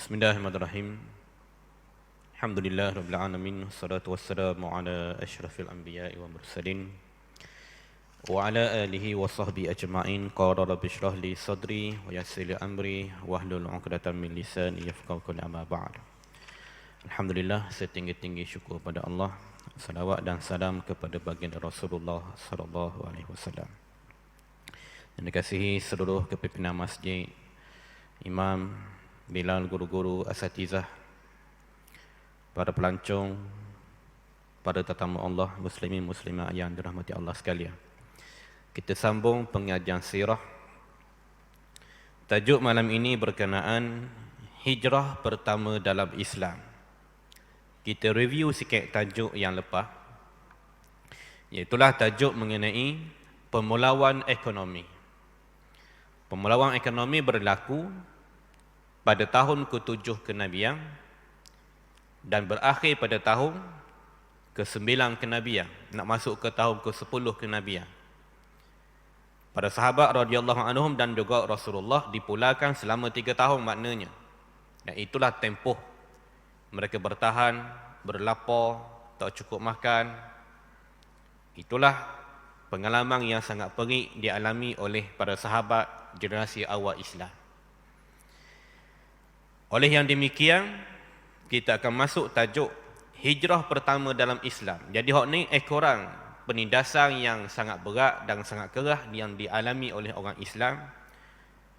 Bismillahirrahmanirrahim. Alhamdulillah rabbil alamin, wassalatu wassalamu ala asyrafil anbiya'i wa mursalin wa ala alihi wa sahbihi ajma'in. Qala rabbi shrah li sadri wa yassir li amri wahlul 'uqdatam min lisani yafqahu qawli, amma ba'd. Alhamdulillah, setinggi-tinggi syukur pada Allah. Salawat dan salam kepada baginda Rasulullah sallallahu alaihi wasallam. Dan dikasihi seluruh kepimpinan masjid, imam, bilal, guru-guru, asatizah, para pelancong, para tetamu Allah, muslimin muslimah yang dirahmati Allah sekalian. Kita sambung pengajian sirah. Tajuk malam ini berkenaan hijrah pertama dalam Islam. Kita review sikit tajuk yang lepas, iaitulah tajuk mengenai permulawan ekonomi. Permulawan ekonomi berlaku pada tahun ke-7 kenabian dan berakhir pada tahun ke-9 kenabian, nak masuk ke tahun ke-10 kenabian. Para sahabat radhiyallahu anhum dan juga Rasulullah dipulakan selama 3 tahun maknanya. Dan itulah tempoh mereka bertahan, berlapar, tak cukup makan. Itulah pengalaman yang sangat pelik dialami oleh para sahabat generasi awal Islam. Oleh yang demikian, kita akan masuk tajuk hijrah pertama dalam Islam. Jadi hak ni ekoran penindasan yang sangat berat dan sangat kerah yang dialami oleh orang Islam.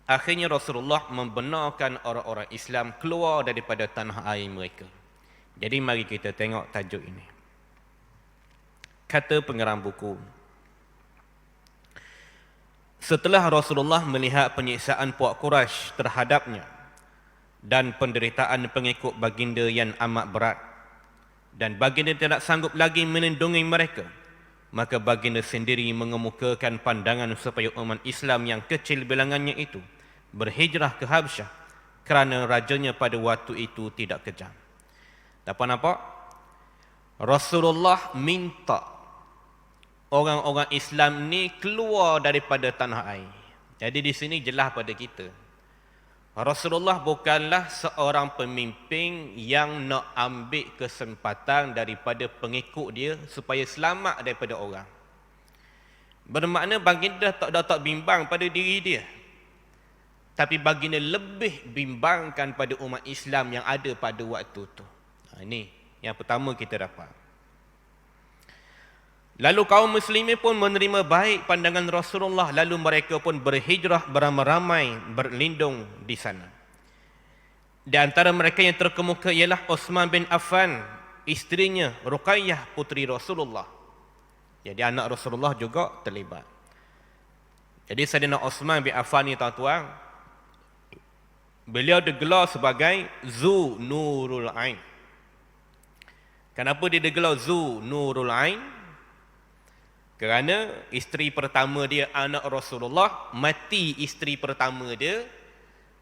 Akhirnya Rasulullah membenarkan orang-orang Islam keluar daripada tanah air mereka. Jadi mari kita tengok tajuk ini. Kata pengarang buku, setelah Rasulullah melihat penyiksaan puak Quraisy terhadapnya dan penderitaan pengikut baginda yang amat berat, dan baginda tidak sanggup lagi melindungi mereka, maka baginda sendiri mengemukakan pandangan supaya umat Islam yang kecil bilangannya itu berhijrah ke Habsyah kerana rajanya pada waktu itu tidak kejam. Tak apa-apa, Rasulullah minta orang-orang Islam ni keluar daripada tanah air. Jadi di sini jelas pada kita, Rasulullah bukanlah seorang pemimpin yang nak ambil kesempatan daripada pengikut dia supaya selamat daripada orang. Bermakna baginda tak bimbang pada diri dia, tapi baginda lebih bimbangkan pada umat Islam yang ada pada waktu itu. Ini yang pertama kita dapat. Lalu kaum muslimin pun menerima baik pandangan Rasulullah, lalu mereka pun berhijrah beramai-ramai berlindung di sana. Di antara mereka yang terkemuka ialah Uthman bin Affan, isterinya Ruqayyah puteri Rasulullah. Jadi anak Rasulullah juga terlibat. Jadi Sayyidina Uthman bin Affan ni tuan-tuan, beliau digelar sebagai Zu Nurul Ain. Kenapa dia digelar Zu Nurul Ain? Kerana isteri pertama dia, anak Rasulullah, mati isteri pertama dia,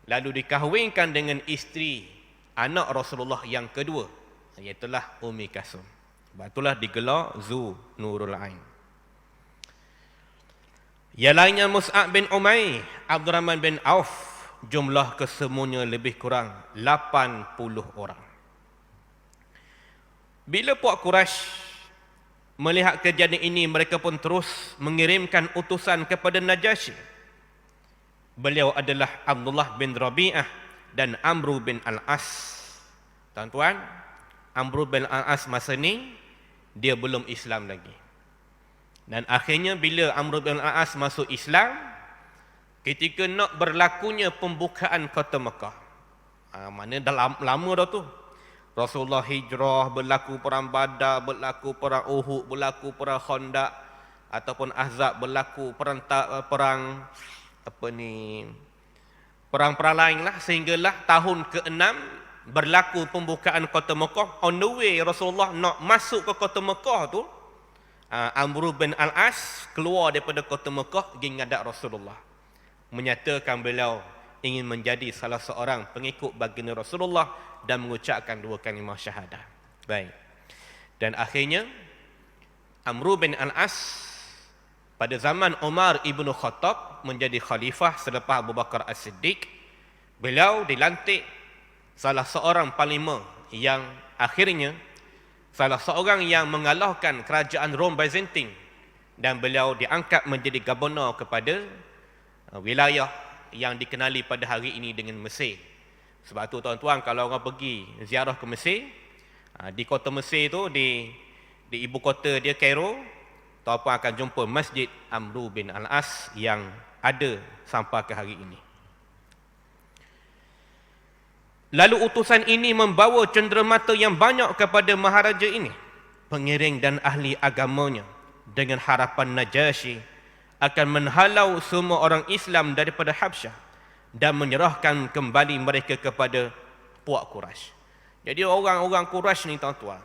lalu dikahwinkan dengan isteri anak Rasulullah yang kedua, iaitulah Ummi Kalsum. Sebab itulah digelar Zu Nurul Ain. Yang lainnya Mus'ab bin Umair, Abdurrahman bin Auf, jumlah kesemuanya lebih kurang 80 orang. Bila puak Quraisy melihat kejadian ini, mereka pun terus mengirimkan utusan kepada Najasyi. Beliau adalah Abdullah bin Rabi'ah dan Amr bin Al-As. Tuan-tuan, Amr bin Al-As masa ni dia belum Islam lagi. Dan akhirnya bila Amr bin Al-As masuk Islam, ketika nak berlakunya pembukaan kota Mekah, mana dah lama dah tu, Rasulullah hijrah, berlaku perang Badar, berlaku perang Uhud, berlaku perang Khandaq ataupun Ahzab, berlaku perang lain lah, sehinggalah tahun ke-6 berlaku pembukaan kota Mekah. On the way Rasulullah nak masuk ke kota Mekah tu, Amr bin Al-As keluar daripada kota Mekah pergi ngadap Rasulullah, menyatakan beliau ingin menjadi salah seorang pengikut baginda Rasulullah dan mengucapkan 2 kalimah syahadah. Baik. Dan akhirnya Amr bin Al-As pada zaman Umar ibn Khattab menjadi khalifah selepas Abu Bakar As-Siddiq. Beliau dilantik salah seorang panglima yang akhirnya salah seorang yang mengalahkan kerajaan Rom Byzantine, dan beliau diangkat menjadi gubernur kepada wilayah yang dikenali pada hari ini dengan Mesir. Sebab tu tuan-tuan, kalau orang pergi ziarah ke Mesir, di kota Mesir tu, di ibu kota dia Kairo, tuan-tuan akan jumpa Masjid Amru bin Al-As yang ada sampai ke hari ini. Lalu utusan ini membawa cenderamata yang banyak kepada maharaja ini, pengiring dan ahli agamanya, dengan harapan Najasyi akan menghalau semua orang Islam daripada Habsyah dan menyerahkan kembali mereka kepada puak Quraisy. Jadi orang-orang Quraisy ni tuan-tuan,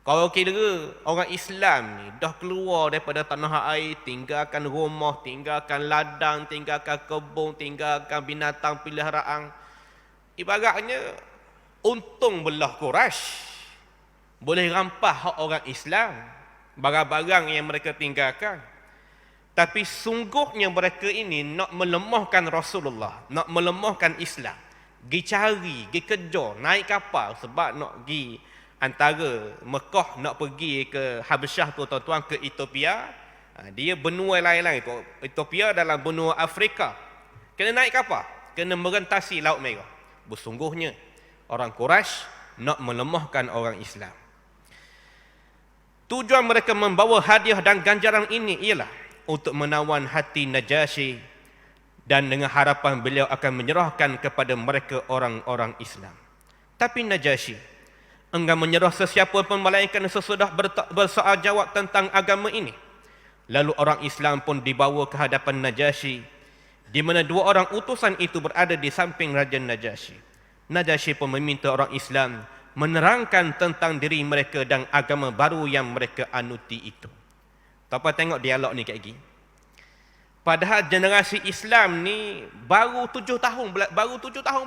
kalau kira orang Islam ni dah keluar daripada tanah air, tinggalkan rumah, tinggalkan ladang, tinggalkan kebun, tinggalkan binatang peliharaan, ibaratnya untung belah Quraisy boleh rampas hak orang Islam, barang-barang yang mereka tinggalkan. Tapi sungguhnya mereka ini nak melemahkan Rasulullah, nak melemahkan Islam. Gi cari, gi kejar, naik kapal sebab nak gi antara Mekah nak pergi ke Habsyah tu tuan-tuan, ke Ethiopia. Dia benua lain-lain. Ethiopia dalam benua Afrika. Kena naik kapal, kena merentasi Laut Merah. Bersungguhnya orang Quraisy nak melemahkan orang Islam. Tujuan mereka membawa hadiah dan ganjaran ini ialah untuk menawan hati Najasyi, dan dengan harapan beliau akan menyerahkan kepada mereka orang-orang Islam. Tapi Najasyi enggan menyerah sesiapa pun melainkan sesudah bersoal jawab tentang agama ini. Lalu orang Islam pun dibawa ke hadapan Najasyi, di mana dua orang utusan itu berada di samping Raja Najasyi. Najasyi pun meminta orang Islam menerangkan tentang diri mereka dan agama baru yang mereka anuti itu. Tuan-tuan tengok dialog ni kayak gini. Padahal generasi Islam ni baru 7 tahun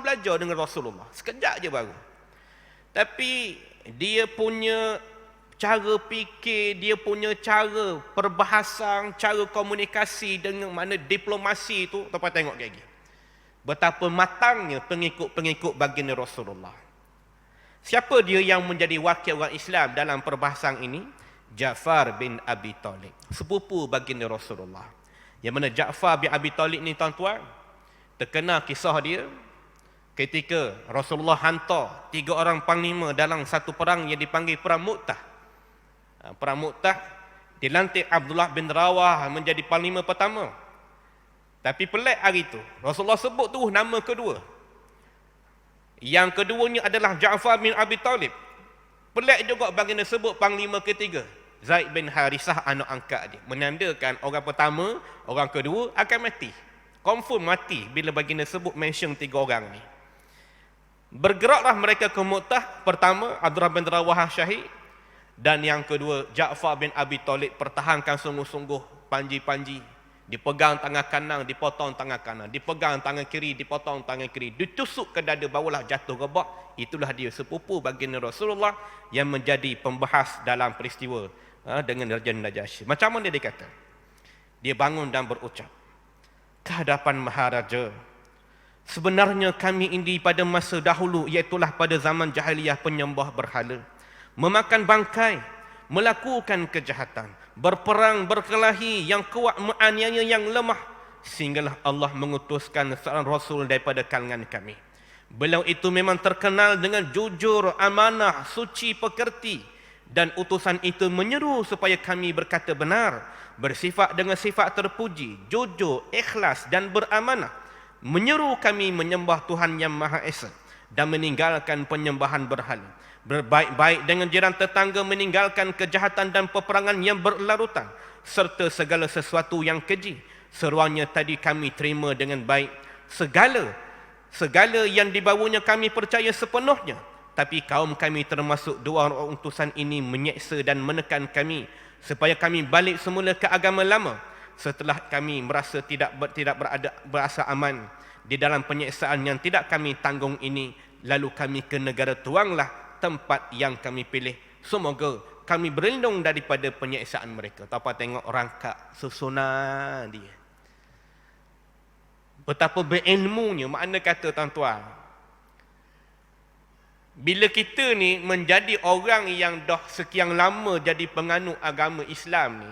belajar dengan Rasulullah. Sekejap je baru. Tapi dia punya cara fikir, dia punya cara perbahasan, cara komunikasi dengan mana diplomasi itu, tuan-tuan tengok kayak gini. Betapa matangnya pengikut-pengikut baginda Rasulullah. Siapa dia yang menjadi wakil orang Islam dalam perbahasan ini? Ja'far bin Abi Talib, sepupu baginda Rasulullah. Yang mana Ja'far bin Abi Talib ni tuan-tuan, terkenal kisah dia ketika Rasulullah hantar 3 orang panglima dalam satu perang yang dipanggil Perang Mu'tah. Perang Mu'tah dilantik Abdullah bin Rawah menjadi panglima pertama. Tapi pelik hari itu, Rasulullah sebut terus nama kedua. Yang keduanya adalah Ja'far bin Abi Talib. Pelik juga baginda sebut panglima ketiga, Zaid bin Harisah, anak angkat dia. Menandakan orang pertama, orang kedua akan mati. Confirm mati bila baginda sebut mention 3 orang ni. Bergeraklah mereka ke Mu'tah. Pertama, Abdullah bin Rawah syahid. Dan yang kedua, Ja'far bin Abi Talib pertahankan sungguh-sungguh panji-panji. Dipegang tangan kanan, dipotong tangan kanan. Dipegang tangan kiri, dipotong tangan kiri. Ditusuk ke dada, barulah jatuh rebak. Itulah dia sepupu baginda Rasulullah yang menjadi pembahas dalam peristiwa dengan Raja Najasyi. Macam mana dia kata? Dia bangun dan berucap, ke hadapan Maharaja, sebenarnya kami ini pada masa dahulu, iaitulah pada zaman jahiliyah, penyembah berhala, memakan bangkai, melakukan kejahatan, berperang berkelahi, yang kuat menganiaya yang lemah, sehinggalah Allah mengutuskan seorang Rasul daripada kalangan kami. Beliau itu memang terkenal dengan jujur, amanah, suci, pekerti, dan utusan itu menyeru supaya kami berkata benar, bersifat dengan sifat terpuji, jujur, ikhlas dan beramanah, menyeru kami menyembah Tuhan yang Maha Esa dan meninggalkan penyembahan berhala, berbaik-baik dengan jiran tetangga, meninggalkan kejahatan dan peperangan yang berlarutan, serta segala sesuatu yang keji. Seruannya tadi kami terima dengan baik. Segala yang dibawanya kami percaya sepenuhnya. Tapi kaum kami termasuk 2 orang utusan ini menyeksa dan menekan kami supaya kami balik semula ke agama lama. Setelah kami merasa tidak berasa aman di dalam penyeksaan yang tidak kami tanggung ini, lalu kami ke negara tuanglah tempat yang kami pilih. Semoga kami berlindung daripada penyeksaan mereka. Tapa tengok rangkak susunan dia. Betapa berilmunya, makna kata tuan-tuan. Bila kita ni menjadi orang yang dah sekian lama jadi penganut agama Islam ni,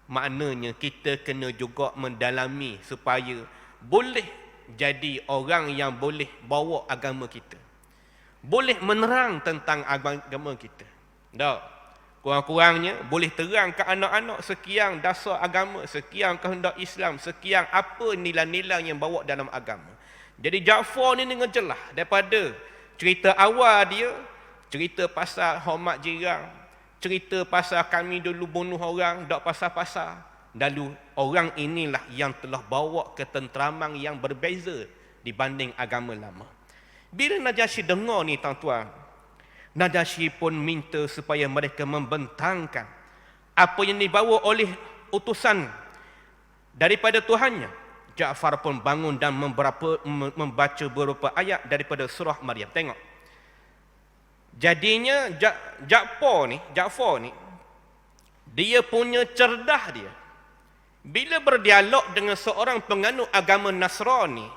maknanya kita kena juga mendalami supaya boleh jadi orang yang boleh bawa agama kita. Boleh menerang tentang agama kita. Tak? Kurang-kurangnya boleh terang ke anak-anak sekian dasar agama, sekian kehendak Islam, sekian apa nilai-nilai yang bawa dalam agama. Jadi Ja'far ni dengan jelas daripada cerita awal dia, cerita pasal hormat jiran, cerita pasal kami dulu bunuh orang, tak pasal-pasal. Lalu orang inilah yang telah bawa ketenteraman yang berbeza dibanding agama lama. Bila Najasyi dengar ni tuan-tuan, Najasyi pun minta supaya mereka membentangkan apa yang dibawa oleh utusan daripada Tuhannya. Ja'far pun bangun dan membaca beberapa ayat daripada surah Maryam. Tengok. Jadinya Ja'far ni, dia punya cerdah dia. Bila berdialog dengan seorang penganut agama Nasrani,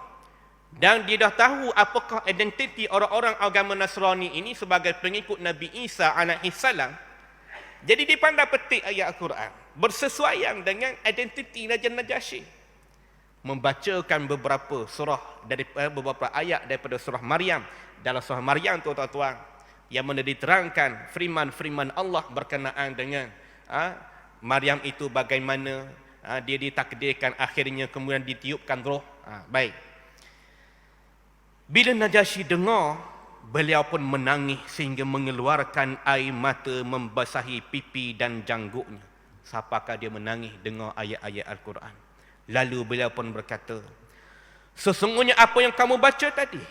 dan dia dah tahu apakah identiti orang-orang agama Nasrani ini sebagai pengikut Nabi Isa alaihissalam, jadi dia pandai petik ayat Al-Quran bersesuaian dengan identiti Raja Najasyi. Membacakan beberapa beberapa ayat daripada surah Maryam. Dalam surah Maryam tu tuan-tuan, yang mana diterangkan firman-firman Allah berkenaan dengan Maryam itu bagaimana dia ditakdirkan akhirnya kemudian ditiupkan roh. Baik. Bila Najasyi dengar, beliau pun menangis sehingga mengeluarkan air mata membasahi pipi dan jangguknya. Siapakah dia menangis dengar ayat-ayat Al-Quran? Lalu beliau pun berkata, sesungguhnya apa yang kamu baca tadi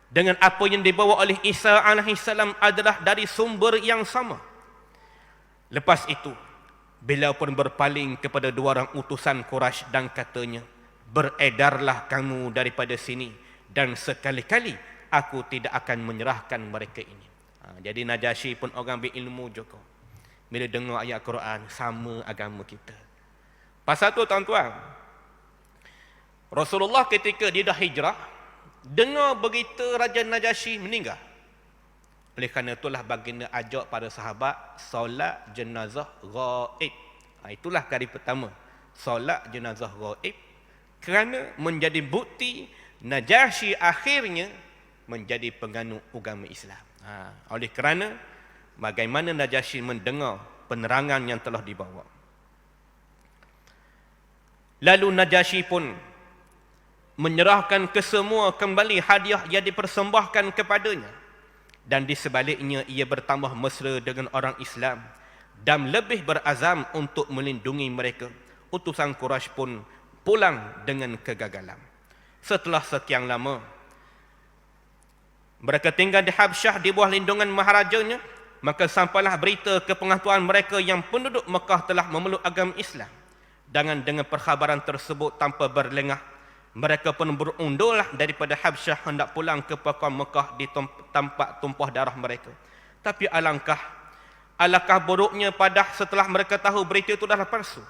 dengan apa yang dibawa oleh Isa alaihissalam adalah dari sumber yang sama. Lepas itu, beliau pun berpaling kepada dua orang utusan Quraisy dan katanya, beredarlah kamu daripada sini, dan sekali-kali aku tidak akan menyerahkan mereka ini. Jadi Najasyi pun orang berilmu juga. Bila dengar ayat Quran, sama agama kita. Pasal tu tuan-tuan, Rasulullah ketika dia dah hijrah, dengar berita Raja Najasyi meninggal. Oleh kerana itulah baginda ajak pada sahabat solat jenazah ghaib. Itulah kali pertama, solat jenazah ghaib, kerana menjadi bukti Najasyi akhirnya menjadi penganut agama Islam. Oleh kerana bagaimana Najasyi mendengar penerangan yang telah dibawa. Lalu Najasyi pun menyerahkan kesemua kembali hadiah yang dipersembahkan kepadanya, dan di sebaliknya ia bertambah mesra dengan orang Islam dan lebih berazam untuk melindungi mereka. Utusan Quraisy pun pulang dengan kegagalan. Setelah sekian lama mereka tinggal di Habsyah di bawah lindungan maharajanya, maka sampailah berita ke pengetahuan mereka yang penduduk Mekah telah memeluk agama Islam. Dengan perkhabaran tersebut tanpa berlengah, mereka pun berundurlah daripada Habsyah hendak pulang ke pokok Mekah di tempat tumpah darah mereka. Tapi alangkah buruknya setelah mereka tahu berita itu adalah palsu.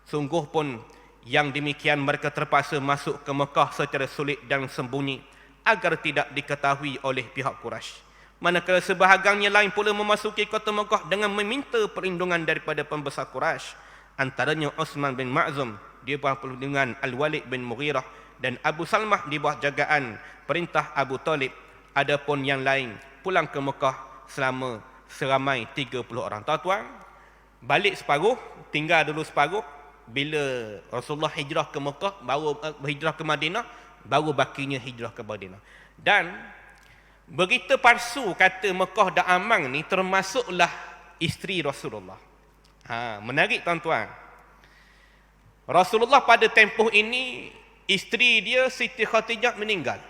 Sungguh pun yang demikian mereka terpaksa masuk ke Mekah secara sulit dan sembunyi agar tidak diketahui oleh pihak Quraisy. Manakala sebahagiannya lain pula memasuki kota Mekah dengan meminta perlindungan daripada pembesar Quraisy, antaranya Utsman bin Ma'zum di bawah perlindungan Al-Walid bin Mughirah dan Abu Salmah di bawah jagaan perintah Abu Talib. Adapun yang lain pulang ke Mekah selama seramai 30 orang. Tuan-tuan, balik separuh, tinggal dulu separuh. Bila Rasulullah hijrah ke Mekah, baru hijrah ke Madinah, baru bakinya hijrah ke Madinah. Dan berita palsu kata Mekah dah aman ni termasuklah isteri Rasulullah. Menarik tuan-tuan. Rasulullah pada tempoh ini, isteri dia Siti Khadijah meninggal.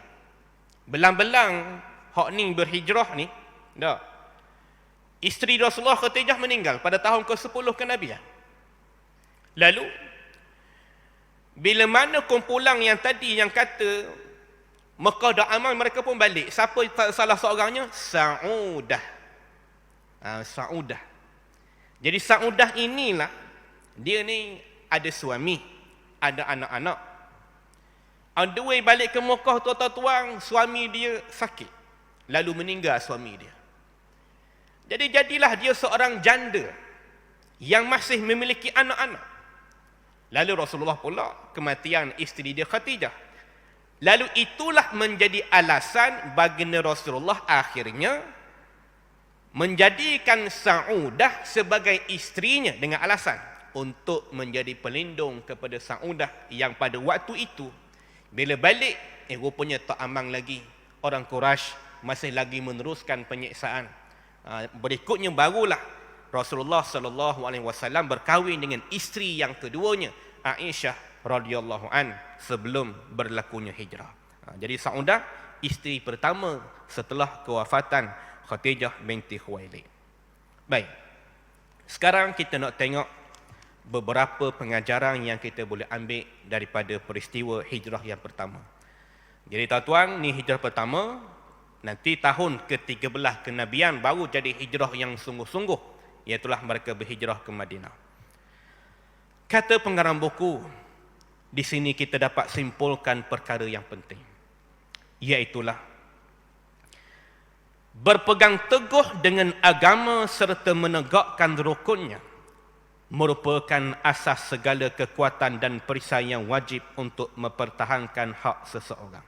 Belang-belang hak ni berhijrah ni, dah. Isteri Rasulullah Khadijah meninggal pada tahun ke-10 kenabian. Lalu bila mana kumpulan yang tadi yang kata Mekah dah aman, mereka pun balik. Siapa salah seorangnya? Sa'udah. Sa'udah. Jadi Sa'udah inilah, dia ni ada suami, ada anak-anak. On the way balik ke Mekah, tuan-tuan, suami dia sakit. Lalu meninggal suami dia. Jadi jadilah dia seorang janda yang masih memiliki anak-anak. Lalu Rasulullah pula kematian isteri dia Khadijah. Lalu itulah menjadi alasan baginda Rasulullah akhirnya menjadikan Saudah sebagai isterinya dengan alasan untuk menjadi pelindung kepada Saudah yang pada waktu itu bila balik rupanya tak aman lagi. Orang Quraisy masih lagi meneruskan penyiksaan. Berikutnya barulah Rasulullah sallallahu alaihi wasallam berkahwin dengan isteri yang keduanya, Aisyah radhiyallahu an, sebelum berlakunya hijrah. Jadi Saudah isteri pertama setelah kewafatan Khadijah binti Khuwailid. Baik. Sekarang kita nak tengok beberapa pengajaran yang kita boleh ambil daripada peristiwa hijrah yang pertama. Jadi tuan-tuan, ni hijrah pertama. Nanti tahun ke-13 kenabian baru jadi hijrah yang sungguh-sungguh, iaitulah mereka berhijrah ke Madinah. Kata pengarang buku, di sini kita dapat simpulkan perkara yang penting, iaitulah berpegang teguh dengan agama serta menegakkan rukunnya merupakan asas segala kekuatan dan perisai yang wajib untuk mempertahankan hak seseorang.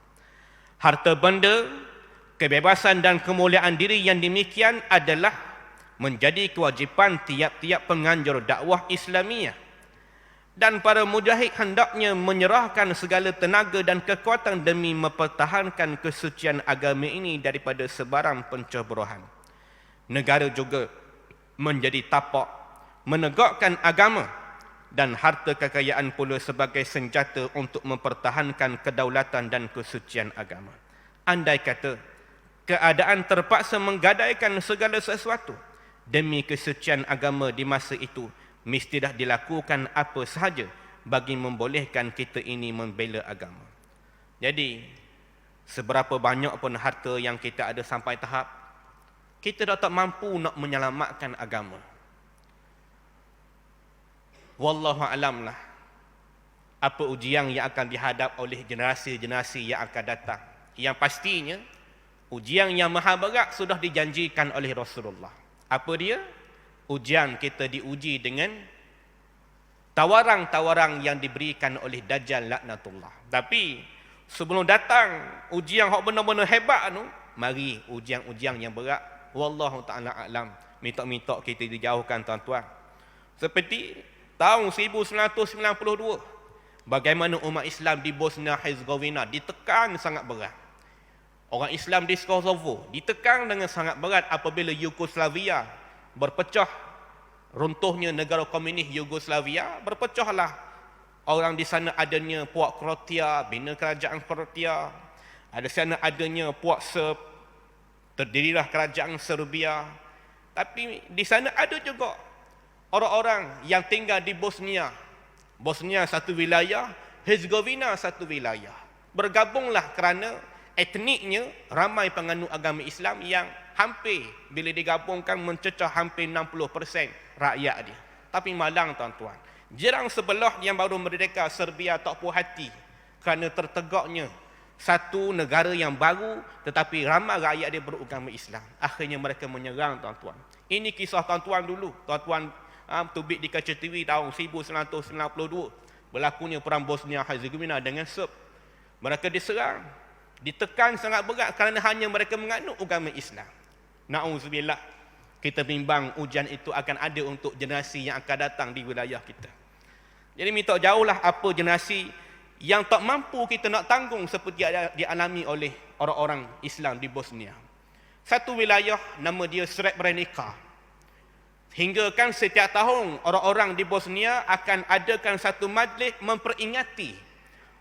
Harta benda, kebebasan dan kemuliaan diri yang demikian adalah menjadi kewajipan tiap-tiap penganjur dakwah Islamiah. Dan para mujahid hendaknya menyerahkan segala tenaga dan kekuatan demi mempertahankan kesucian agama ini daripada sebarang pencemburuan. Negara juga menjadi tapak menegakkan agama dan harta kekayaan pula sebagai senjata untuk mempertahankan kedaulatan dan kesucian agama. Andai kata keadaan terpaksa menggadaikan segala sesuatu demi kesucian agama di masa itu, mestilah dilakukan apa sahaja bagi membolehkan kita ini membela agama. Jadi, seberapa banyak pun harta yang kita ada sampai tahap, kita dah tak mampu nak menyelamatkan agama. Wallahu a'lam lah apa ujian yang akan dihadap oleh generasi-generasi yang akan datang. Yang pastinya, ujian yang maha berat sudah dijanjikan oleh Rasulullah. Apa dia? Ujian kita diuji dengan tawaran-tawaran yang diberikan oleh Dajjal laknatullah. Tapi sebelum datang ujian yang benar-benar hebat tu, mari ujian-ujian yang berat. Wallahu ta'ala a'lam. Minta-minta kita dijauhkan tuan-tuan. Seperti tahun 1992, bagaimana umat Islam di Bosnia Herzegovina ditekan sangat berat. Orang Islam di Kosovo ditekan dengan sangat berat apabila Yugoslavia berpecah, runtuhnya negara komunis Yugoslavia, berpecahlah. Orang di sana adanya puak Kroatia, bina kerajaan Kroatia. Ada sana adanya puak Serb, terdirilah kerajaan Serbia. Tapi di sana ada juga orang-orang yang tinggal di Bosnia. Bosnia satu wilayah, Herzegovina satu wilayah. Bergabunglah kerana etniknya ramai penganut agama Islam yang hampir bila digabungkan mencecah hampir 60% rakyat dia. Tapi malang tuan-tuan, jirang sebelah yang baru merdeka, Serbia, tak puas hati kerana tertegaknya satu negara yang baru tetapi ramai rakyat dia beragama Islam. Akhirnya mereka menyerang tuan-tuan. Ini kisah tuan-tuan dulu. Tuan-tuan tubik di kaca TV tahun 1992 berlakunya perang Bosnia Herzegovina dengan Serb. Mereka diserang, ditekan sangat berat kerana hanya mereka menganut agama Islam. Na'udzubillah, kita bimbang ujian itu akan ada untuk generasi yang akan datang di wilayah kita. Jadi minta jauhlah apa generasi yang tak mampu kita nak tanggung seperti yang dialami oleh orang-orang Islam di Bosnia. Satu wilayah nama dia Srebrenica. Hingga kan setiap tahun orang-orang di Bosnia akan adakan satu majlis memperingati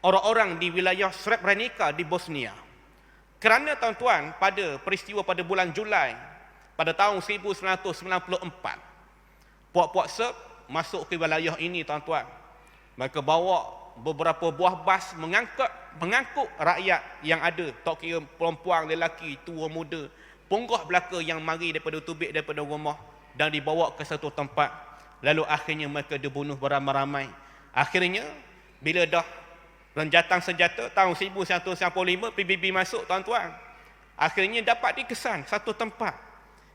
orang-orang di wilayah Srebrenica di Bosnia. Kerana tuan-tuan, pada peristiwa pada bulan Julai pada tahun 1994, puak-puak Serb masuk ke wilayah ini tuan-tuan. Mereka bawa beberapa buah bas mengangkut rakyat yang ada, tak kira perempuan, lelaki, tua, muda, punggah belaka yang mari daripada tubik daripada rumah dan dibawa ke satu tempat. Lalu akhirnya mereka dibunuh beramai-ramai. Akhirnya bila dah renjatan senjata tahun 1995 PBB masuk tuan-tuan, akhirnya dapat dikesan satu tempat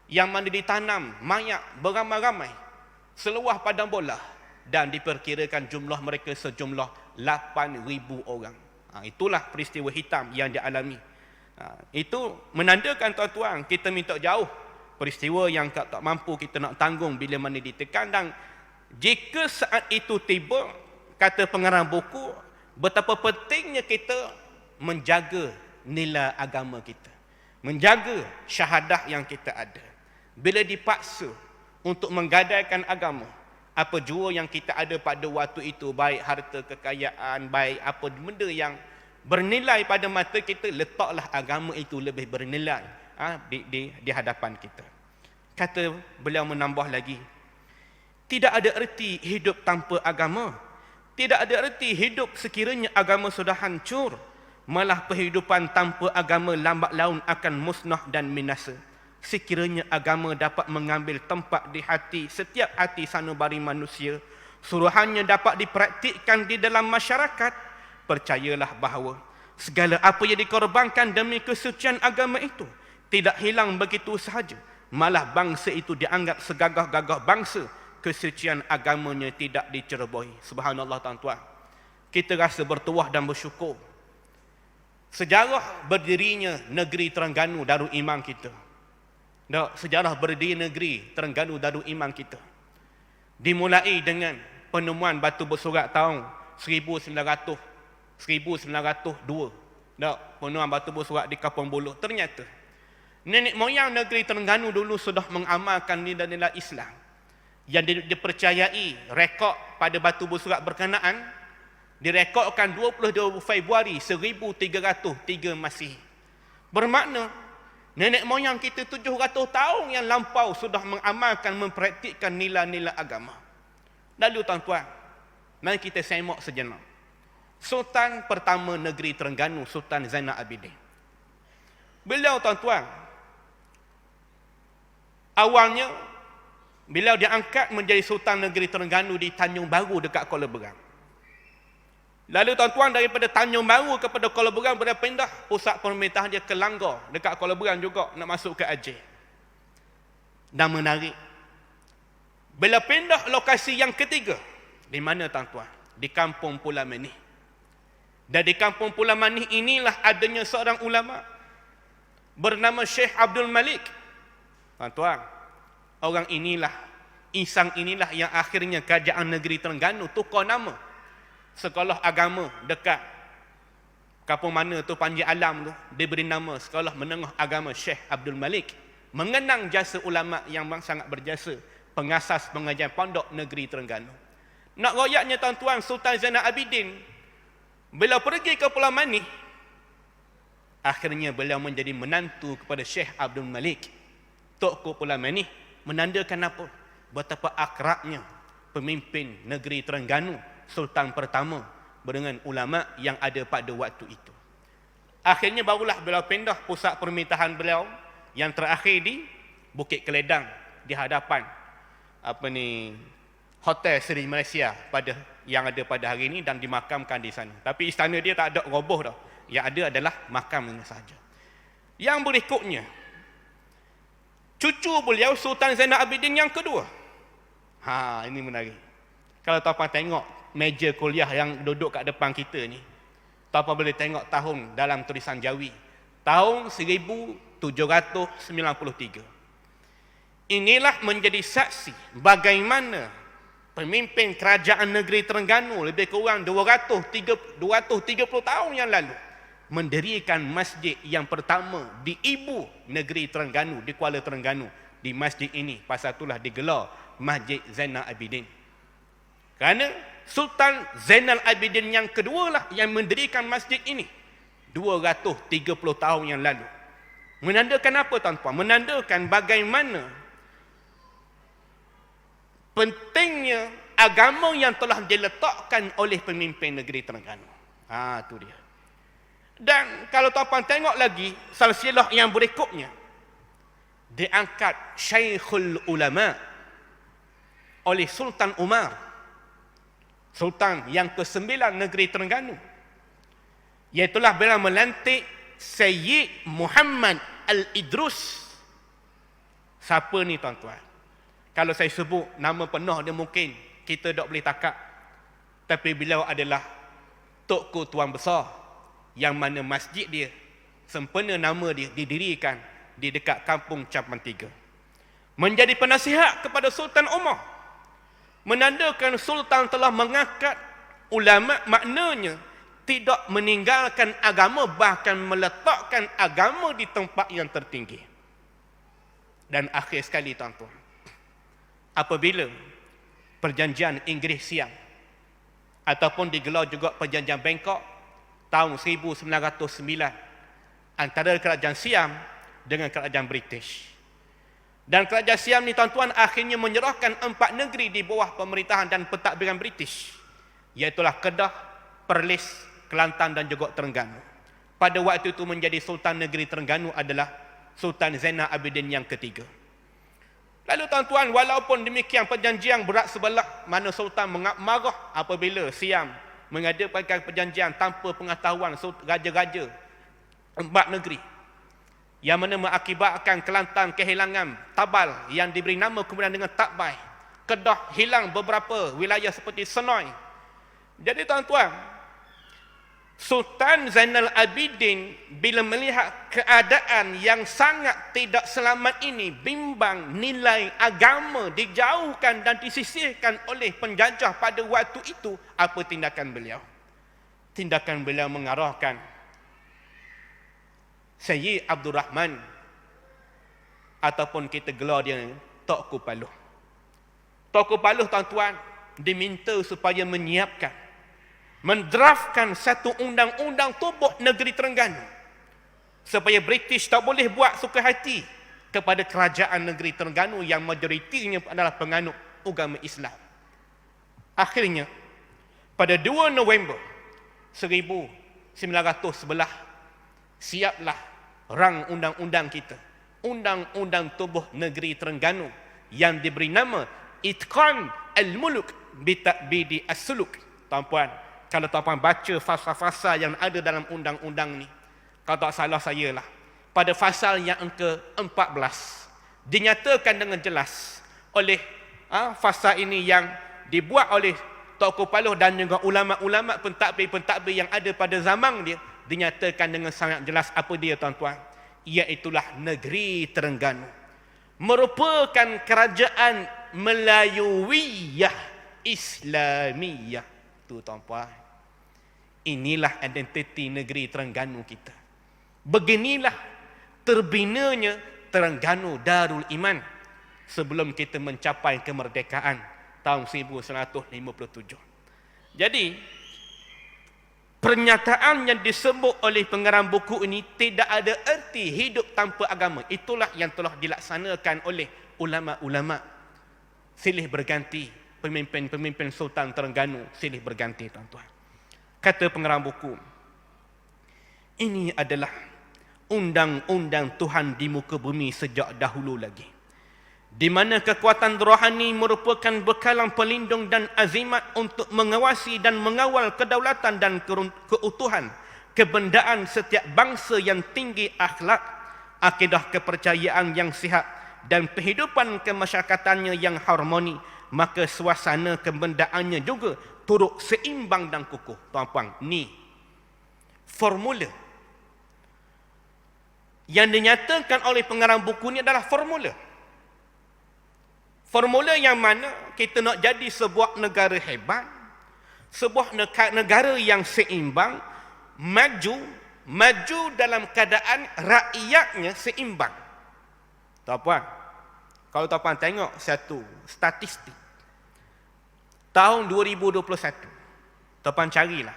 yang mana ditanam mayat beramai-ramai seluas padang bola, dan diperkirakan jumlah mereka sejumlah 8,000 orang. Itulah peristiwa hitam yang dialami. Itu menandakan tuan-tuan, kita minta jauh peristiwa yang tak mampu kita nak tanggung bila mana ditekan. Dan jika saat itu tiba, kata pengarang buku, betapa pentingnya kita menjaga nilai agama kita, menjaga syahadah yang kita ada. Bila dipaksa untuk menggadaikan agama, apa jua yang kita ada pada waktu itu, baik harta kekayaan, baik apa benda yang bernilai pada mata kita, letaklah agama itu lebih bernilai di hadapan kita. Kata beliau menambah lagi, tidak ada erti hidup tanpa agama. Tidak ada erti hidup sekiranya agama sudah hancur. Malah kehidupan tanpa agama lambat laun akan musnah dan binasa. Sekiranya agama dapat mengambil tempat di hati, setiap hati sanubari manusia, suruhannya dapat dipraktikkan di dalam masyarakat, percayalah bahawa segala apa yang dikorbankan demi kesucian agama itu tidak hilang begitu sahaja. Malah bangsa itu dianggap segagah-gagah bangsa, kesucian agamanya tidak dicerobohi. Subhanallah tuan-tuan. Kita rasa bertuah dan bersyukur. Sejarah berdirinya negeri Terengganu Darul Imam kita. Sejarah berdiri negeri Terengganu Darul Imam kita dimulai dengan penemuan batu bersurat tahun 1902. Penemuan batu bersurat di Kampung Buluh. Ternyata nenek moyang negeri Terengganu dulu sudah mengamalkan nilai-nilai Islam yang dipercayai. Rekod pada batu bersurat berkenaan direkodkan 22 Februari 1303 Masihi. Bermakna nenek moyang kita 700 tahun yang lampau sudah mengamalkan, mempraktikkan nilai-nilai agama. Lalu tuan-tuan, mari kita semak sejenak. Sultan pertama negeri Terengganu, Sultan Zainal Abidin. Beliau tuan-tuan, awalnya beliau diangkat menjadi Sultan negeri Terengganu di Tanjung Baru dekat Kuala Berang. Lalu tuan-tuan, daripada Tanjung Baru kepada Kuala Berang, beliau pindah pusat pemerintahan dia ke Langgar dekat Kuala Berang juga, nak masuk ke Aceh. Dan menarik, beliau pindah lokasi yang ketiga. Di mana tuan-tuan? Di Kampung Pulau Manih. Dan di Kampung Pulau Manih inilah adanya seorang ulama bernama Syekh Abdul Malik. Tuan-tuan, orang inilah, insang inilah yang akhirnya Kerajaan Negeri Terengganu tukar nama sekolah agama dekat kampung mana tu, Panji Alam tu, diberi nama Sekolah Menengah Agama Syekh Abdul Malik, mengenang jasa ulama yang sangat berjasa, pengasas pengajian pondok negeri Terengganu. Nak royaknya tuan-tuan, Sultan Zainal Abidin beliau pergi ke Pulau Manih, akhirnya beliau menjadi menantu kepada Syekh Abdul Malik, Tok Pulau Manih. Menandakan apa? Betapa akrabnya pemimpin negeri Terengganu, Sultan pertama, dengan ulama yang ada pada waktu itu. Akhirnya barulah beliau pindah pusat pemerintahan beliau yang terakhir di Bukit Keledang, di hadapan Hotel Seri Malaysia yang ada pada hari ini, dan dimakamkan di sana. Tapi istana dia tak ada roboh dah. Yang ada adalah makamnya saja. Yang berikutnya, cucu beliau Sultan Zainal Abidin yang kedua. Ini menarik. Kalau tuan-tuan tengok meja kuliah yang duduk kat depan kita ni, tuan-tuan boleh tengok tahun dalam tulisan Jawi. Tahun 1793. Inilah menjadi saksi bagaimana pemimpin kerajaan negeri Terengganu lebih kurang 230 tahun yang lalu mendirikan masjid yang pertama di ibu negeri Terengganu, di Kuala Terengganu. Di masjid ini, pasal itulah digelar Masjid Zainal Abidin. Kerana Sultan Zainal Abidin yang kedua lah yang mendirikan masjid ini 230 tahun yang lalu. Menandakan apa tuan-tuan? Menandakan bagaimana pentingnya agama yang telah diletakkan oleh pemimpin negeri Terengganu. Itu dia. Dan kalau tuan-tuan tengok lagi silsilah yang berikutnya, diangkat Syekhul Ulama oleh Sultan Umar, Sultan yang ke-9 negeri Terengganu. Iaitulah beliau melantik Sayyid Muhammad Al-Idrus Siapa ni tuan-tuan? Kalau saya sebut nama penuh dia mungkin kita tak boleh takak. Tapi beliau adalah Tok Ko Tuan Besar, yang mana masjid dia, sempena nama dia didirikan di dekat kampung Campang Tiga. Menjadi penasihat kepada Sultan Umar, menandakan Sultan telah mengangkat ulama, maknanya tidak meninggalkan agama, bahkan meletakkan agama di tempat yang tertinggi. Dan akhir sekali tuan-tuan, apabila perjanjian Inggeris Siam ataupun digelar juga perjanjian Bangkok tahun 1909 antara kerajaan Siam dengan kerajaan British. Dan kerajaan Siam ni tuan-tuan akhirnya menyerahkan 4 negeri di bawah pemerintahan dan pentadbiran British, iaitulah Kedah, Perlis, Kelantan dan juga Terengganu. Pada waktu itu menjadi Sultan Negeri Terengganu adalah Sultan Zainal Abidin yang ketiga. Lalu tuan-tuan, walaupun demikian perjanjian berat sebelah, mana Sultan marah apabila Siam mengadakan perjanjian tanpa pengetahuan raja-raja 4 negeri, yang mana mengakibatkan Kelantan kehilangan Tabal yang diberi nama kemudian dengan Takbai. Kedah hilang beberapa wilayah seperti Senoi. Jadi tuan-tuan, Sultan Zainal Abidin bila melihat keadaan yang sangat tidak selamat ini, bimbang nilai agama dijauhkan dan disisihkan oleh penjajah pada waktu itu, apa tindakan beliau? Tindakan beliau mengarahkan Syed Abdul Rahman, ataupun kita gelar dia Tok Ko Paluh. Tok Ko Paluh tuan-tuan diminta supaya menyiapkan, mendraftkan satu undang-undang tubuh negeri Terengganu, supaya British tak boleh buat suka hati kepada kerajaan negeri Terengganu yang majoritinya adalah penganut agama Islam. Akhirnya pada 2 November 1911 siaplah rang undang-undang kita, Undang-Undang Tubuh Negeri Terengganu, yang diberi nama Itqan Al-Muluk Bitakbidi As-Suluk. Tuan-puan, kalau tuan-puan baca fasa-fasa yang ada dalam undang-undang ni, kalau tak salah saya lah, pada fasal yang ke-14 dinyatakan dengan jelas oleh fasa ini yang dibuat oleh Tok Ko Paluh dan juga ulama-ulama pentadbir-pentadbir yang ada pada zaman dia, dinyatakan dengan sangat jelas apa dia tuan-tuan, iaitulah negeri Terengganu merupakan kerajaan Melayuwiyah Islamiyah. Tu tuan-puan, inilah identiti negeri Terengganu kita. Beginilah terbinanya Terengganu Darul Iman sebelum kita mencapai kemerdekaan tahun 1957. Jadi pernyataan yang disebut oleh pengarang buku ini tidak ada erti hidup tanpa agama. Itulah yang telah dilaksanakan oleh ulama-ulama silih berganti. Pemimpin-pemimpin Sultan Terengganu silih berganti tuan-tuan. Kata pengarang buku, ini adalah undang-undang Tuhan di muka bumi sejak dahulu lagi, di mana kekuatan rohani merupakan bekalan pelindung dan azimat untuk mengawasi dan mengawal kedaulatan dan keutuhan kebendaan setiap bangsa yang tinggi akhlak, akidah kepercayaan yang sihat dan kehidupan kemasyarakatannya yang harmoni. Maka suasana kebendaannya juga turut seimbang dan kukuh. Tuan-puan, ni formula yang dinyatakan oleh pengarang buku ni adalah formula. Formula yang mana kita nak jadi sebuah negara hebat, sebuah negara yang seimbang, maju dalam keadaan rakyatnya seimbang. Tuan-puan, kalau tuan-puan tengok satu statistik tahun 2021, tuan-puan carilah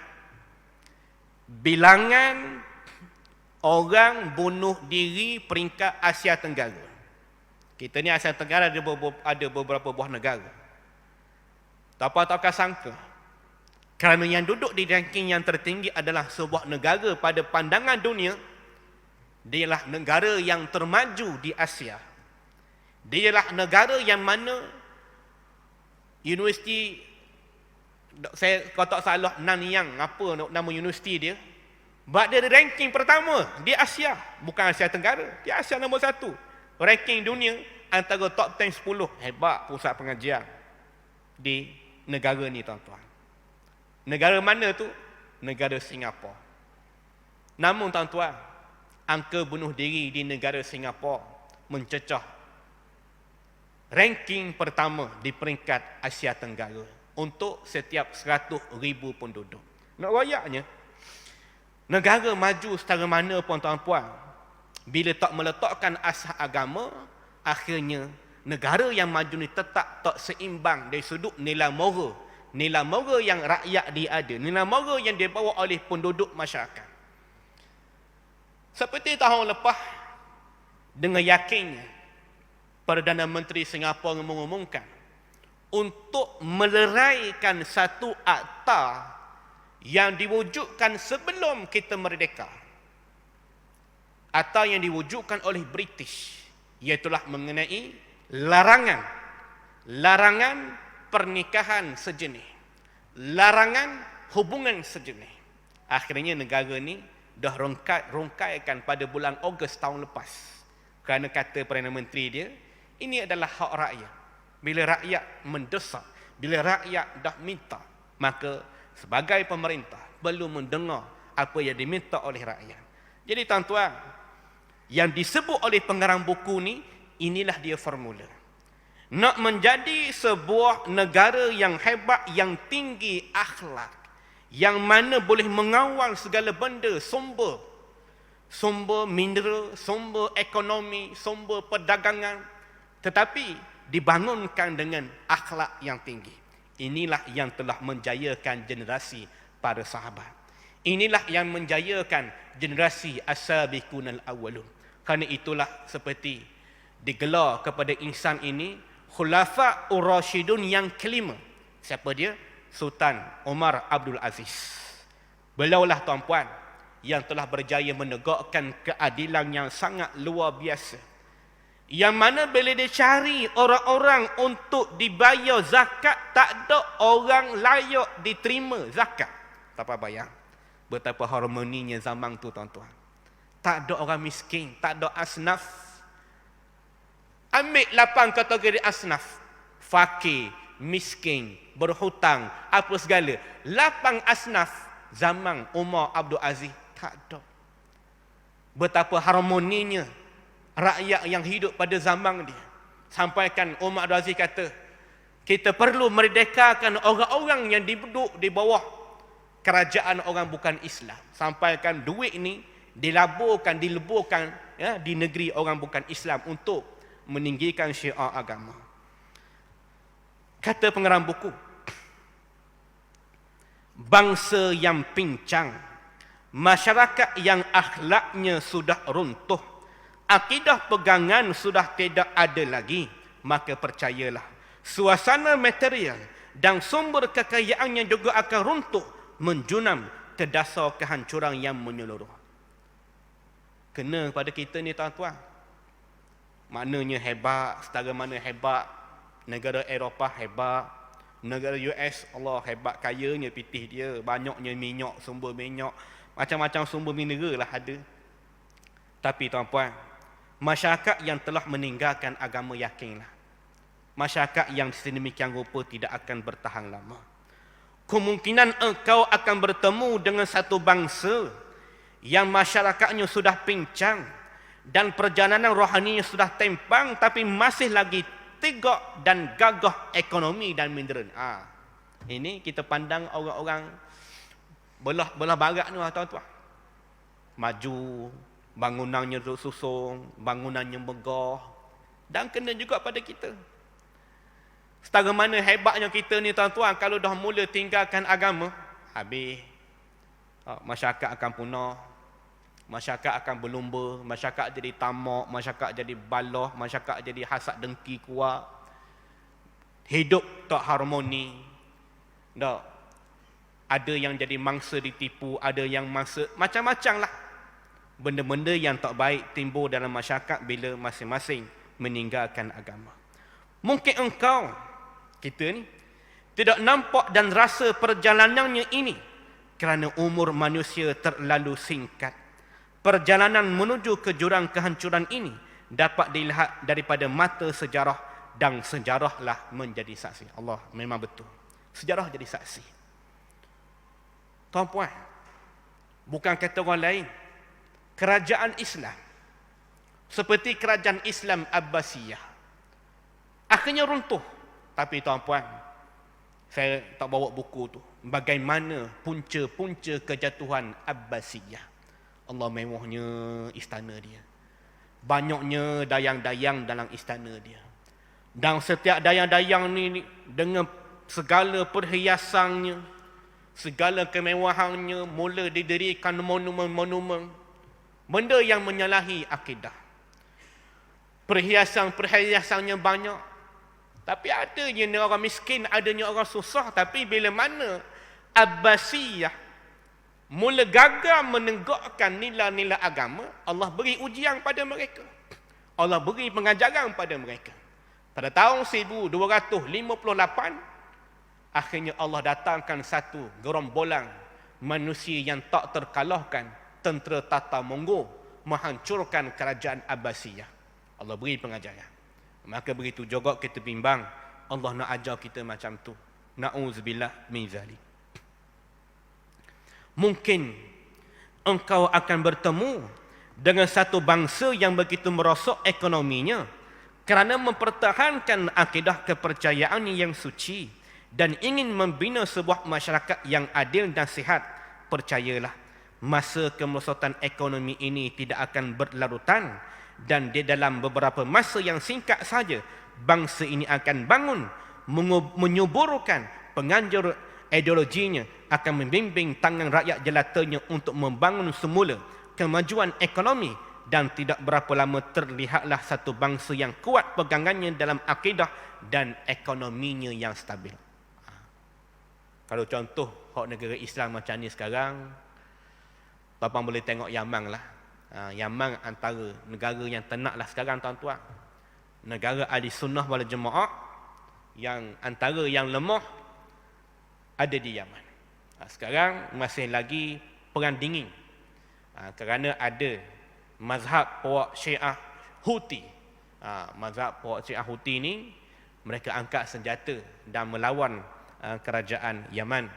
bilangan orang bunuh diri peringkat Asia Tenggara. Kita ni Asia Tenggara ada beberapa buah negara. Tuan-puan tak akan sangka, kerana yang duduk di ranking yang tertinggi adalah sebuah negara pada pandangan dunia, dialah negara yang termaju di Asia. Dialah negara yang mana universiti, saya kalau tak salah Nanyang, apa nama universiti dia, berada di ranking pertama di Asia. Bukan Asia Tenggara, di Asia nombor 1. Ranking dunia antara top 10 hebat pusat pengajian di negara ni tuan-tuan. Negara mana tu? Negara Singapura. Namun tuan-tuan, angka bunuh diri di negara Singapura mencecah ranking pertama di peringkat Asia Tenggara untuk setiap 100,000 penduduk. Nak royaknya, negara maju setara mana pun tuan-tuan, bila tak meletakkan asas agama, akhirnya negara yang maju ni tetap tak seimbang dari sudut nilai moral. Nilai moral yang rakyat dia ada, nilai moral yang dibawa oleh penduduk masyarakat. Seperti tahun lepas, dengan yakinnya, Perdana Menteri Singapura mengumumkan untuk meleraikan satu akta yang diwujudkan sebelum kita merdeka. Akta yang diwujudkan oleh British, iaitulah mengenai larangan pernikahan sejenis, larangan hubungan sejenis. Akhirnya negara ni dah rongkaikan pada bulan Ogos tahun lepas, kerana kata Perdana Menteri dia, ini adalah hak rakyat. Bila rakyat mendesak, bila rakyat dah minta, maka sebagai pemerintah perlu mendengar apa yang diminta oleh rakyat. Jadi tuan-tuan, yang disebut oleh pengarang buku ni, inilah dia formula. Nak menjadi sebuah negara yang hebat, yang tinggi akhlak, yang mana boleh mengawal segala benda, sumber mineral, sumber ekonomi, sumber perdagangan, tetapi dibangunkan dengan akhlak yang tinggi. Inilah yang telah menjayakan generasi para sahabat. Inilah yang menjayakan generasi as-sabiqunal awwalun. Kerana itulah seperti digelar kepada insan ini Khulafa Ur-Rasyidun yang kelima. Siapa dia? Sultan Omar Abdul Aziz. Beliaulah tuan-puan yang telah berjaya menegakkan keadilan yang sangat luar biasa. Yang mana bila dia cari orang-orang untuk dibayar zakat, tak ada orang layak diterima zakat. Tak apa bayang. Betapa harmoninya zaman tu tuan-tuan. Tak ada orang miskin, tak ada asnaf. Ambil 8 kategori asnaf. Fakir, miskin, berhutang, apa segala. 8 asnaf zaman Umar Abdul Aziz tak ada. Betapa harmoninya rakyat yang hidup pada zaman dia. Sampaikan Umar Abdul Aziz kata, kita perlu merdekakan orang-orang yang duduk di bawah kerajaan orang bukan Islam. Sampaikan duit ini dileburkan ya, di negeri orang bukan Islam untuk meninggikan syiar agama. Kata pengarang buku, bangsa yang pincang, masyarakat yang akhlaknya sudah runtuh, akidah pegangan sudah tidak ada lagi, maka percayalah, suasana material dan sumber kekayaannya juga akan runtuh, menjunam ke dasar kehancuran yang menyeluruh. Kena pada kita ni tuan-tuan. Maknanya hebat, setara mana hebat negara Eropah hebat, negara US Allah hebat, kayanya pitih dia, banyaknya minyak, sumber minyak, macam-macam sumber mineral lah ada. Tapi tuan-puan, masyarakat yang telah meninggalkan agama yakinlah, masyarakat yang sedemikian rupa tidak akan bertahan lama. Kemungkinan engkau akan bertemu dengan satu bangsa yang masyarakatnya sudah pincang dan perjalanan rohaninya sudah tempang, tapi masih lagi tegak dan gagah ekonomi dan mineral. Ini kita pandang orang-orang belah barat ni tuan-tuan. Maju, bangunannya susung, bangunannya megah, dan kena juga pada kita. Setara mana hebatnya kita ni tuan-tuan, kalau dah mula tinggalkan agama, habis. Masyarakat akan punah, masyarakat akan berlumba, masyarakat jadi tamak, masyarakat jadi balah, masyarakat jadi hasad dengki kuat, hidup tak harmoni. Tak. Ada yang jadi mangsa ditipu, ada yang mangsa macam-macam lah. Benda-benda yang tak baik timbul dalam masyarakat bila masing-masing meninggalkan agama. Mungkin engkau, kita ni, tidak nampak dan rasa perjalanannya ini kerana umur manusia terlalu singkat. Perjalanan menuju ke jurang kehancuran ini dapat dilihat daripada mata sejarah dan sejarahlah menjadi saksi. Allah memang betul. Sejarah jadi saksi. Tuan-puan, bukan kata orang lain, kerajaan Islam seperti kerajaan Islam Abbasiyah akhirnya runtuh. Tapi tuan-puan, saya tak bawa buku tu, bagaimana punca-punca kejatuhan Abbasiyah. Allah mewahnya istana dia, banyaknya dayang-dayang dalam istana dia, dan setiap dayang-dayang ni dengan segala perhiasannya, segala kemewahannya, mula didirikan monumen-monumen, benda yang menyalahi akidah. Perhiasan-perhiasannya banyak, tapi adanya orang miskin, adanya orang susah. Tapi bila mana Abbasiyah mula gagal menegakkan nilai-nilai agama, Allah beri ujian pada mereka. Allah beri pengajaran pada mereka. Pada tahun 1258, akhirnya Allah datangkan satu gerombolan manusia yang tak terkalahkan, tentera Tatar Mongol, menghancurkan kerajaan Abbasiyah. Allah beri pengajaran. Maka begitu juga kita bimbang, Allah nak ajar kita macam tu. Na'udzubillah min zalik. Mungkin engkau akan bertemu dengan satu bangsa yang begitu merosok ekonominya kerana mempertahankan akidah kepercayaan yang suci dan ingin membina sebuah masyarakat yang adil dan sihat. Percayalah, masa kemerosotan ekonomi ini tidak akan berlarutan, dan di dalam beberapa masa yang singkat saja bangsa ini akan bangun, menyuburkan penganjur ideologinya, akan membimbing tangan rakyat jelatanya untuk membangun semula kemajuan ekonomi, dan tidak berapa lama terlihatlah satu bangsa yang kuat pegangannya dalam akidah dan ekonominya yang stabil. Kalau contoh hak negara Islam macam ni sekarang, tuan-tuan boleh tengok Yaman lah. Yaman antara negara yang tenang lah sekarang, tuan-tuan. Negara ahli sunnah wal jemaah yang antara yang lemah ada di Yaman. Sekarang masih lagi perang dingin, kerana ada mazhab puak Syiah Houthi. Mazhab puak Syiah Houthi ni mereka angkat senjata dan melawan kerajaan Yaman.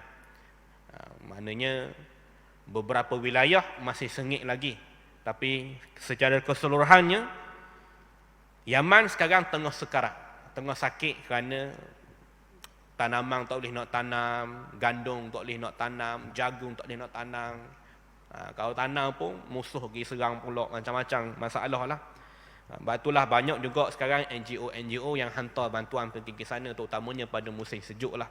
Maknanya beberapa wilayah masih sengit lagi, tapi secara keseluruhannya Yaman sekarang tengah sekarat, tengah sakit kerana tanaman tak boleh nak tanam, gandum tak boleh nak tanam, jagung tak boleh nak tanam. Kalau tanam pun musuh pergi serang pula, macam-macam masalah lah. Sebab itulah banyak juga sekarang NGO yang hantar bantuan pergi ke sana, terutamanya pada musim sejuk lah.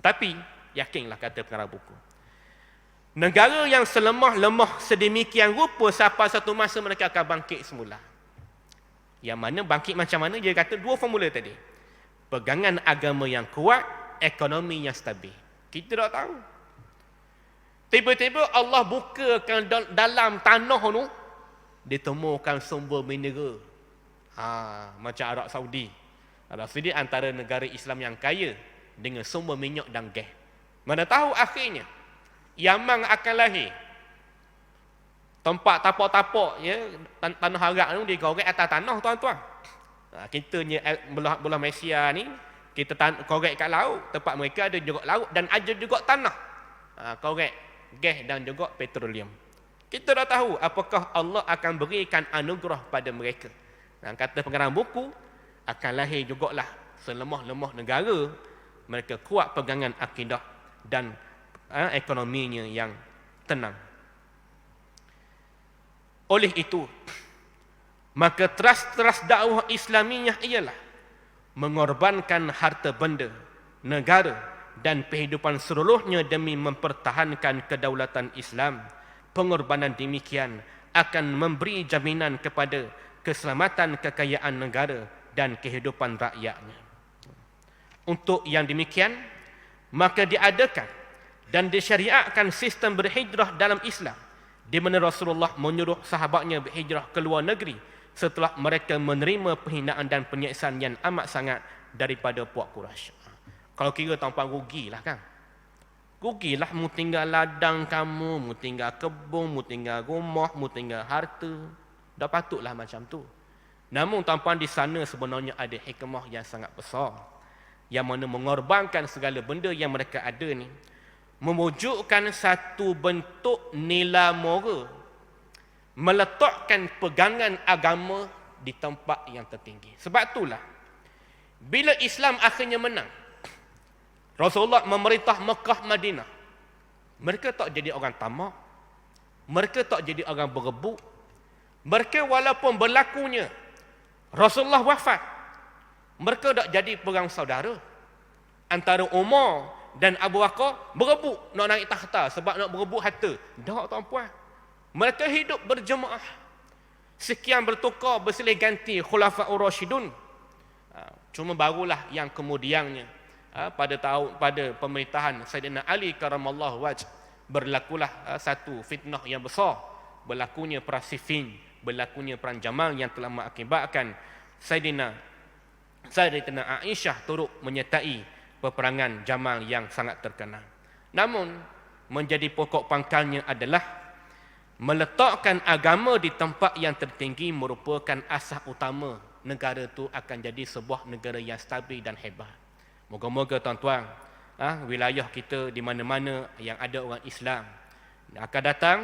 Tapi yakinlah, kata pengarang buku, negara yang selemah-lemah sedemikian rupa, sampai satu masa mereka akan bangkit semula. Yang mana bangkit macam mana? Dia kata dua formula tadi. Pegangan agama yang kuat, ekonomi yang stabil. Kita tak tahu. Tiba-tiba Allah bukakan dalam tanah tu, ditemukan sumber mineral. Macam Arab Saudi. Arab Saudi antara negara Islam yang kaya dengan sumber minyak dan gas. Mana tahu akhirnya Yaman akan lahir. Tempat tapak-tapak, ya, tanah Arab tu dikorek atas tanah, tuan-tuan. Kita ni belah Malaysia ni, kita korek kat laut, tempat mereka ada juga laut dan ada juga tanah. Korek gas dan juga petroleum. Kita dah tahu apakah Allah akan berikan anugerah pada mereka. Dan kata pengarang buku, akan lahir jugalah selemah-lemah negara, mereka kuat pegangan akidah dan ekonominya yang tenang. Oleh itu, maka teras dakwah Islamiyah ialah mengorbankan harta benda, negara dan kehidupan seluruhnya demi mempertahankan kedaulatan Islam. Pengorbanan demikian akan memberi jaminan kepada keselamatan kekayaan negara dan kehidupan rakyatnya. Untuk yang demikian, maka diadakan dan disyariatkan sistem berhijrah dalam Islam, di mana Rasulullah menyuruh sahabatnya berhijrah ke luar negeri setelah mereka menerima penghinaan dan penyiksaan yang amat sangat daripada puak Quraisy. Kalau kira tuan-tuan rugilah kan. Rugilah, mu tinggal ladang kamu, mu tinggal kebun, mu tinggal rumah, mu tinggal harta. Dah patutlah macam tu. Namun tuan-tuan, di sana sebenarnya ada hikmah yang sangat besar, yang mana mengorbankan segala benda yang mereka ada ni, memwujudkan satu bentuk nila moral, meletakkan pegangan agama di tempat yang tertinggi. Sebab itulah bila Islam akhirnya menang, Rasulullah memerintah Mekah Madinah, mereka tak jadi orang tamak, mereka tak jadi orang berebut. Mereka walaupun berlakunya Rasulullah wafat, mereka tak jadi perang saudara. Antara Umar dan Abu Bakar berebut nak naik takhta sebab nak berebut harta. Tak, tuan-puan. Mereka hidup berjemaah. Sekian bertukar bersilih ganti Khulafaur Rasyidun. Cuma barulah yang kemudiannya pada pemerintahan Sayyidina Ali karamallahu wajh, berlakulah satu fitnah yang besar, berlakunya perang Siffin, berlakunya perang Jamal yang telah mengakibatkan Sayyidina Aisyah turut menyertai peperangan Jamal yang sangat terkenal. Namun menjadi pokok pangkalnya adalah meletakkan agama di tempat yang tertinggi merupakan asas utama negara itu akan jadi sebuah negara yang stabil dan hebat. Moga-moga tuan-tuan, wilayah kita di mana-mana yang ada orang Islam akan datang,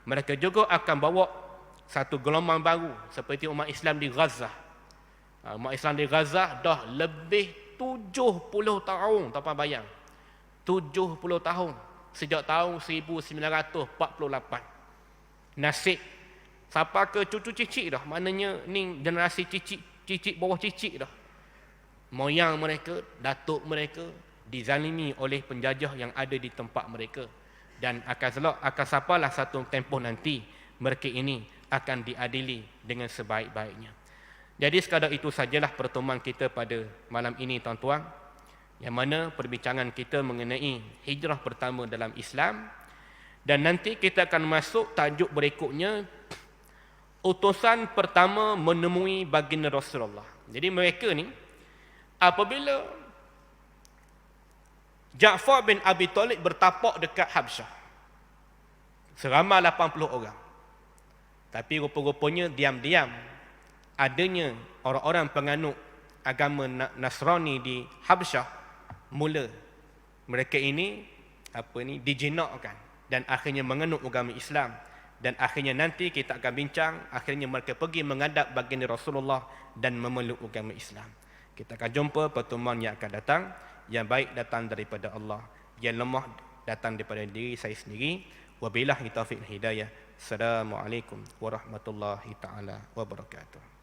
mereka juga akan bawa satu gelombang baru seperti umat Islam di Gaza. Umat Islam di Gaza dah lebih 70 tahun, tuan-tuan bayang. 70 tahun sejak tahun 1948. Nasib siapa ke cucu cicit dah, maknanya ni generasi cicit bawah cicit dah. Moyang mereka, datuk mereka dizalimi oleh penjajah yang ada di tempat mereka, dan akan sapalah satu tempoh nanti mereka ini akan diadili dengan sebaik-baiknya. Jadi sekadar itu sajalah pertemuan kita pada malam ini, tuan-tuan, yang mana perbincangan kita mengenai hijrah pertama dalam Islam, dan nanti kita akan masuk tajuk berikutnya, utusan pertama menemui baginda Rasulullah. Jadi mereka ni apabila Ja'far bin Abi Talib bertapak dekat Habsyah, seramai 80 orang. Tapi rupa-rupanya diam-diam adanya orang-orang penganut agama Nasrani di Habsyah mula mereka ini dijinakkan dan akhirnya menganut agama Islam, dan akhirnya nanti kita akan bincang akhirnya mereka pergi menghadap baginda Rasulullah dan memeluk agama Islam. Kita akan jumpa pertemuan yang akan datang. Yang baik datang daripada Allah, yang lemah datang daripada diri saya sendiri. Wabillahi taufiq hidayah. Assalamualaikum warahmatullahi taala wabarakatuh.